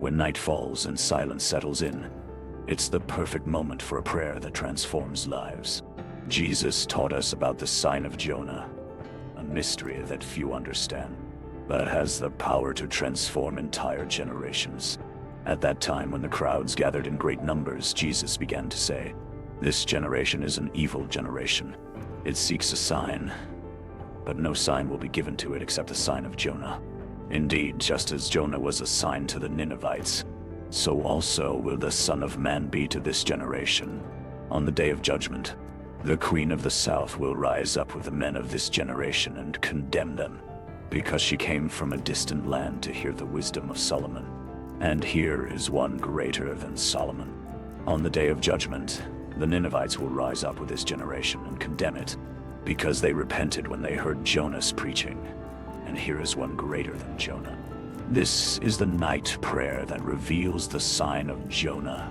When night falls and silence settles in, it's the perfect moment for a prayer that transforms lives. Jesus taught us about the sign of Jonah, a mystery that few understand, but has the power to transform entire generations. At that time, when the crowds gathered in great numbers, Jesus began to say, "This generation is an evil generation. It seeks a sign, but no sign will be given to it except the sign of Jonah. Indeed, just as Jonah was a sign to the Ninevites, so also will the Son of Man be to this generation. On the day of judgment, the Queen of the South will rise up with the men of this generation and condemn them, because she came from a distant land to hear the wisdom of Solomon. And here is one greater than Solomon. On the day of judgment, the Ninevites will rise up with this generation and condemn it, because they repented when they heard Jonah's preaching. And here is one greater than Jonah. This is the night prayer that reveals the sign of Jonah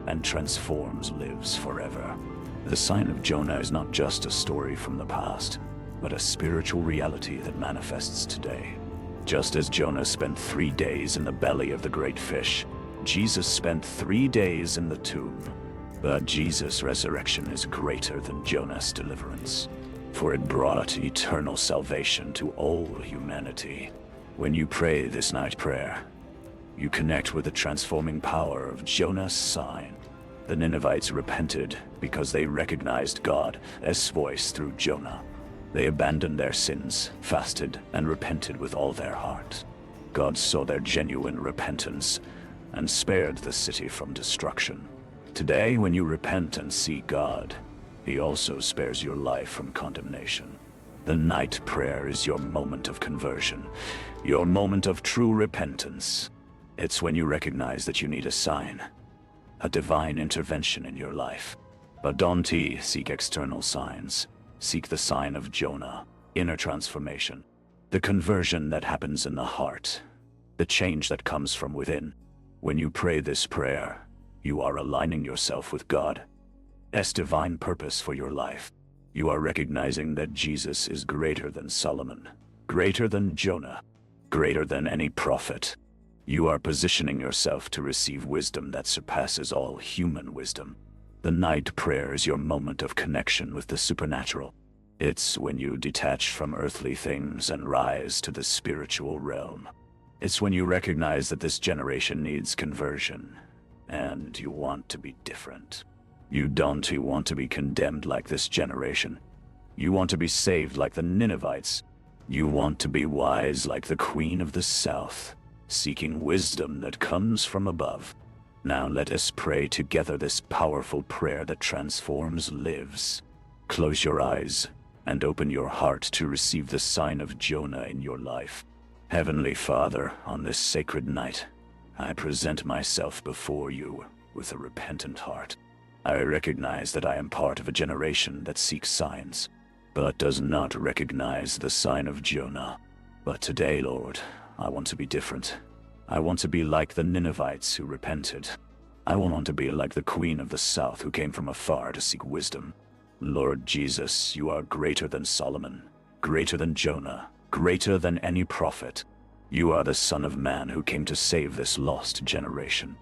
and transforms lives forever. The sign of Jonah is not just a story from the past, but a spiritual reality that manifests today. Just as Jonah spent 3 days in the belly of the great fish, Jesus spent 3 days in the tomb. But Jesus' resurrection is greater than Jonah's deliverance, for it brought eternal salvation to all humanity. When you pray this night prayer, you connect with the transforming power of Jonah's sign. The Ninevites repented because they recognized God's voice through Jonah. They abandoned their sins, fasted, and repented with all their heart. God saw their genuine repentance and spared the city from destruction. Today, when you repent and seek God, He also spares your life from condemnation. The night prayer is your moment of conversion, your moment of true repentance. It's when you recognize that you need a sign, a divine intervention in your life. But don't seek external signs. Seek the sign of Jonah, inner transformation, the conversion that happens in the heart, the change that comes from within. When you pray this prayer, you are aligning yourself with God's divine purpose for your life. You are recognizing that Jesus is greater than Solomon, greater than Jonah, greater than any prophet. You are positioning yourself to receive wisdom that surpasses all human wisdom. The night prayer is your moment of connection with the supernatural. It's when you detach from earthly things and rise to the spiritual realm. It's when you recognize that this generation needs conversion, and you want to be different. You don't want to be condemned like this generation. You want to be saved like the Ninevites. You want to be wise like the Queen of the South, seeking wisdom that comes from above. Now let us pray together this powerful prayer that transforms lives. Close your eyes and open your heart to receive the sign of Jonah in your life. Heavenly Father, on this sacred night, I present myself before you with a repentant heart. I recognize that I am part of a generation that seeks signs, but does not recognize the sign of Jonah. But today, Lord, I want to be different. I want to be like the Ninevites who repented. I want to be like the Queen of the South who came from afar to seek wisdom. Lord Jesus, you are greater than Solomon, greater than Jonah, greater than any prophet. You are the Son of Man who came to save this lost generation.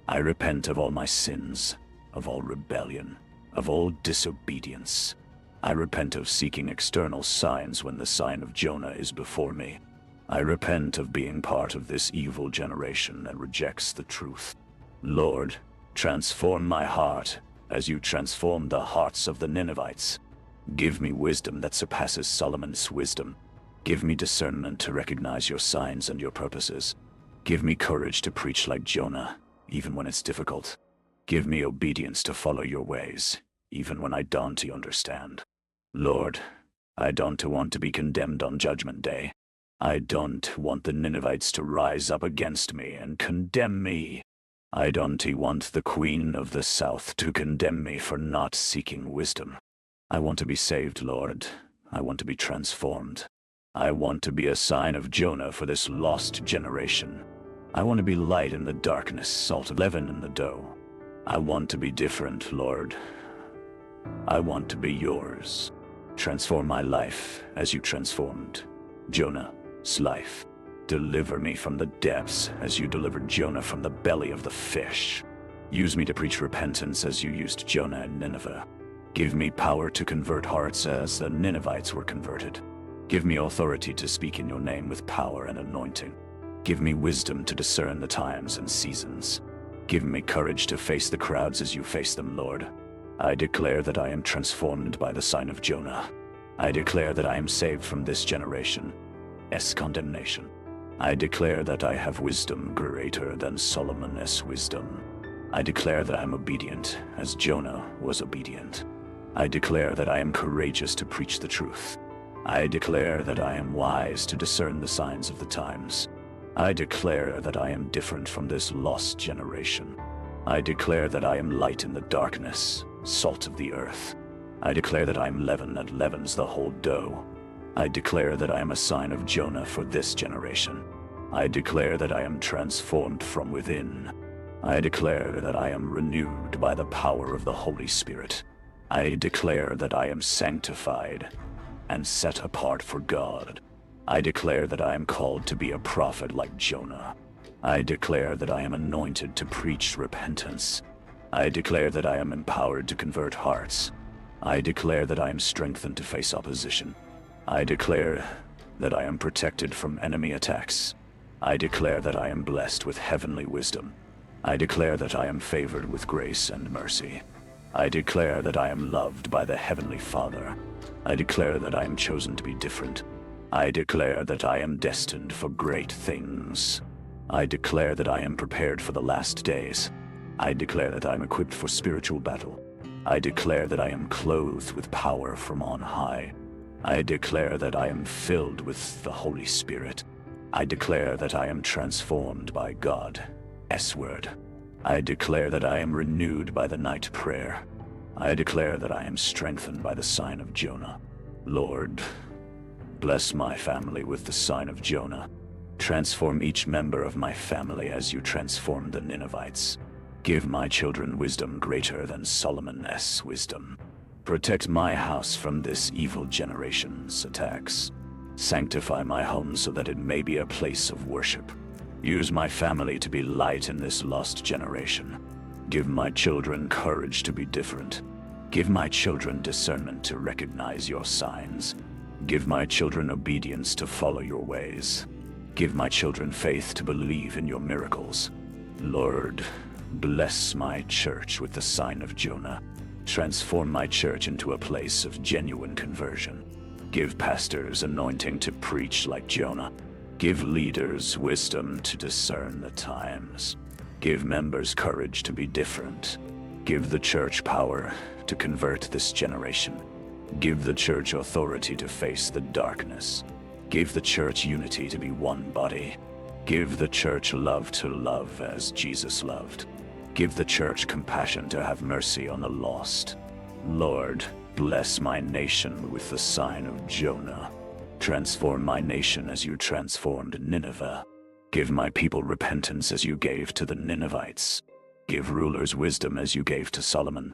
I repent of all my sins, of all rebellion, of all disobedience. I repent of seeking external signs when the sign of Jonah is before me. I repent of being part of this evil generation that rejects the truth. Lord, transform my heart as you transformed the hearts of the Ninevites. Give me wisdom that surpasses Solomon's wisdom. Give me discernment to recognize your signs and your purposes. Give me courage to preach like Jonah, even when it's difficult. Give me obedience to follow your ways, even when I don't understand. Lord, I don't want to be condemned on Judgment Day. I don't want the Ninevites to rise up against me and condemn me. I don't want the Queen of the South to condemn me for not seeking wisdom. I want to be saved, Lord. I want to be transformed. I want to be a sign of Jonah for this lost generation. I want to be light in the darkness, salt of leaven in the dough. I want to be different, Lord. I want to be yours. Transform my life as you transformed Jonah's life. Deliver me from the depths as you delivered Jonah from the belly of the fish. Use me to preach repentance as you used Jonah in Nineveh. Give me power to convert hearts as the Ninevites were converted. Give me authority to speak in your name with power and anointing. Give me wisdom to discern the times and seasons. Give me courage to face the crowds as you face them, Lord. I declare that I am transformed by the sign of Jonah. I declare that I am saved from this generation's condemnation. I declare that I have wisdom greater than Solomon's wisdom. I declare that I am obedient as Jonah was obedient. I declare that I am courageous to preach the truth. I declare that I am wise to discern the signs of the times. I declare that I am different from this lost generation. I declare that I am light in the darkness, salt of the earth. I declare that I am leaven that leavens the whole dough. I declare that I am a sign of Jonah for this generation. I declare that I am transformed from within. I declare that I am renewed by the power of the Holy Spirit. I declare that I am sanctified and set apart for God. I declare that I am called to be a prophet like Jonah. I declare that I am anointed to preach repentance. I declare that I am empowered to convert hearts. I declare that I am strengthened to face opposition. I declare that I am protected from enemy attacks. I declare that I am blessed with heavenly wisdom. I declare that I am favored with grace and mercy. I declare that I am loved by the Heavenly Father. I declare that I am chosen to be different. I declare that I am destined for great things. I declare that I am prepared for the last days. I declare that I am equipped for spiritual battle. I declare that I am clothed with power from on high. I declare that I am filled with the Holy Spirit. I declare that I am transformed by God's word. I declare that I am renewed by the night prayer. I declare that I am strengthened by the sign of Jonah. Lord, bless my family with the sign of Jonah. Transform each member of my family as you transformed the Ninevites. Give my children wisdom greater than Solomon's wisdom. Protect my house from this evil generation's attacks. Sanctify my home so that it may be a place of worship. Use my family to be light in this lost generation. Give my children courage to be different. Give my children discernment to recognize your signs. Give my children obedience to follow your ways. Give my children faith to believe in your miracles. Lord, bless my church with the sign of Jonah. Transform my church into a place of genuine conversion. Give pastors anointing to preach like Jonah. Give leaders wisdom to discern the times. Give members courage to be different. Give the church power to convert this generation. Give the church authority to face the darkness. Give the church unity to be one body. Give the church love to love as Jesus loved. Give the church compassion to have mercy on the lost. Lord, bless my nation with the sign of Jonah. Transform my nation as you transformed Nineveh. Give my people repentance as you gave to the Ninevites. Give rulers wisdom as you gave to Solomon.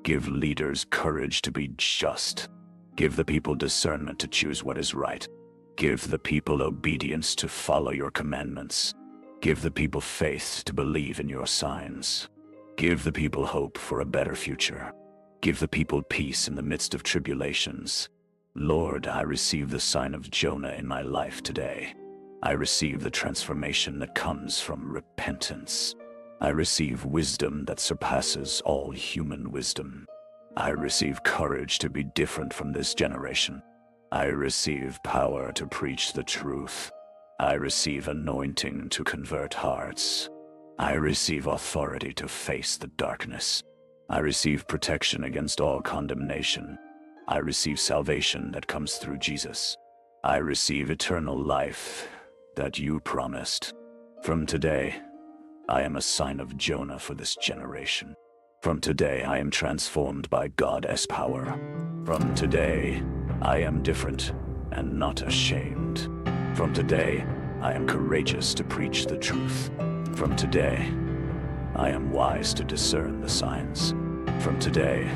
Give leaders courage to be just. Give the people discernment to choose what is right. Give the people obedience to follow your commandments. Give the people faith to believe in your signs. Give the people hope for a better future. Give the people peace in the midst of tribulations. Lord, I receive the sign of Jonah in my life today. I receive the transformation that comes from repentance. I receive wisdom that surpasses all human wisdom. I receive courage to be different from this generation. I receive power to preach the truth. I receive anointing to convert hearts. I receive authority to face the darkness. I receive protection against all condemnation. I receive salvation that comes through Jesus. I receive eternal life that you promised. From today, I am a sign of Jonah for this generation. From today, I am transformed by God's power. From today, I am different and not ashamed. From today, I am courageous to preach the truth. From today, I am wise to discern the signs. From today,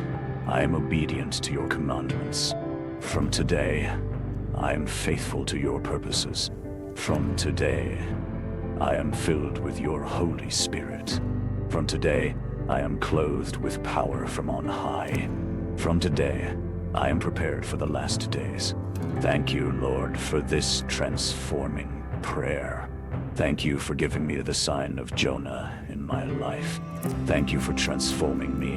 I am obedient to your commandments. From today, I am faithful to your purposes. From today, I am filled with your Holy Spirit. From today, I am clothed with power from on high. From today, I am prepared for the last days. Thank you, Lord, for this transforming prayer. Thank you for giving me the sign of Jonah in my life. Thank you for transforming me